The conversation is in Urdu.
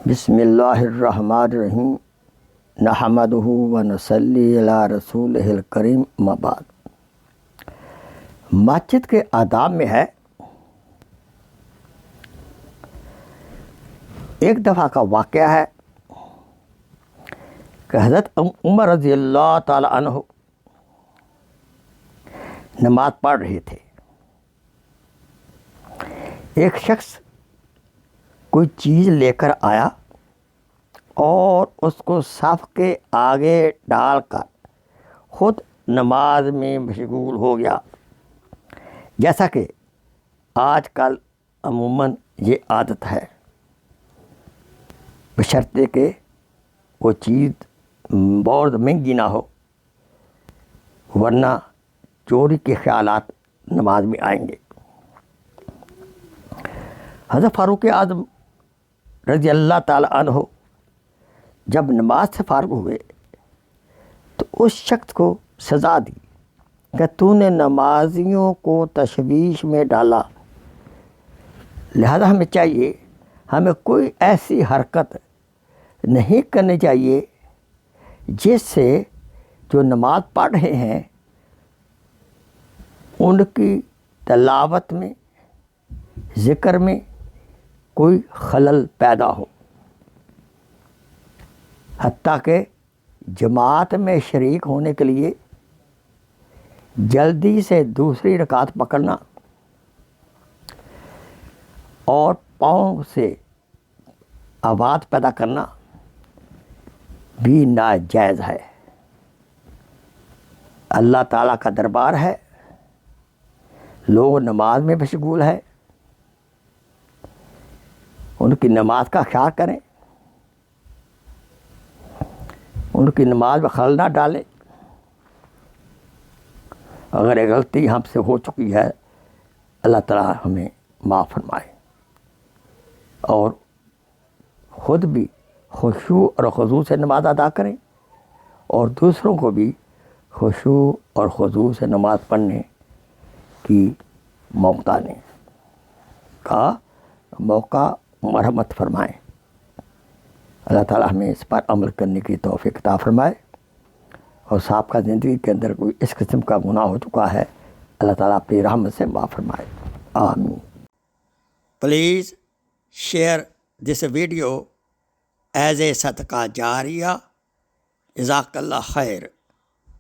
بسم اللہ الرحمن الرحیم نحمدہ ونصلی علی رسولہ الکریم اما بعد۔ مسجد کے آداب میں ہے، ایک دفعہ کا واقعہ ہے کہ حضرت عمر رضی اللہ تعالی عنہ نماز پڑھ رہے تھے۔ ایک شخص کوئی چیز لے کر آیا اور اس کو صف کے آگے ڈال کر خود نماز میں مشغول ہو گیا، جیسا کہ آج کل عموماً یہ عادت ہے، بشرطے کہ وہ چیز بہت مہنگی نہ ہو، ورنہ چوری کے خیالات نماز میں آئیں گے۔ حضرت فاروق اعظم رضی اللہ تعالی عنہ جب نماز سے فارغ ہوئے تو اس شخص کو سزا دی کہ تو نے نمازیوں کو تشویش میں ڈالا، لہذا ہمیں چاہیے ہمیں کوئی ایسی حرکت نہیں کرنی چاہیے جس سے جو نماز پڑھ رہے ہیں ان کی تلاوت میں، ذکر میں کوئی خلل پیدا ہو، حتیٰ کہ جماعت میں شریک ہونے کے لیے جلدی سے دوسری رکعت پکڑنا اور پاؤں سے آواز پیدا کرنا بھی ناجائز ہے۔ اللہ تعالیٰ کا دربار ہے، لوگ نماز میں مشغول ہے، ان کی نماز کا خیال کریں، ان کی نماز میں خلل نہ ڈالیں۔ اگر یہ غلطی ہم سے ہو چکی ہے، اللہ تعالیٰ ہمیں معاف فرمائے، اور خود بھی خشوع اور خضوع سے نماز ادا کریں اور دوسروں کو بھی خشوع اور خضوع سے نماز پڑھنے کی موقع مرحمت فرمائیں۔ اللہ تعالیٰ ہمیں اس پر عمل کرنے کی توفیق عطا فرمائے، اور سابقہ زندگی کے اندر کوئی اس قسم کا گناہ ہو چکا ہے، اللہ تعالیٰ اپنی رحمت سے معاف فرمائے، آمین۔ Please share this video as a صدقہ جاریہ۔ جزاک اللہ خیر۔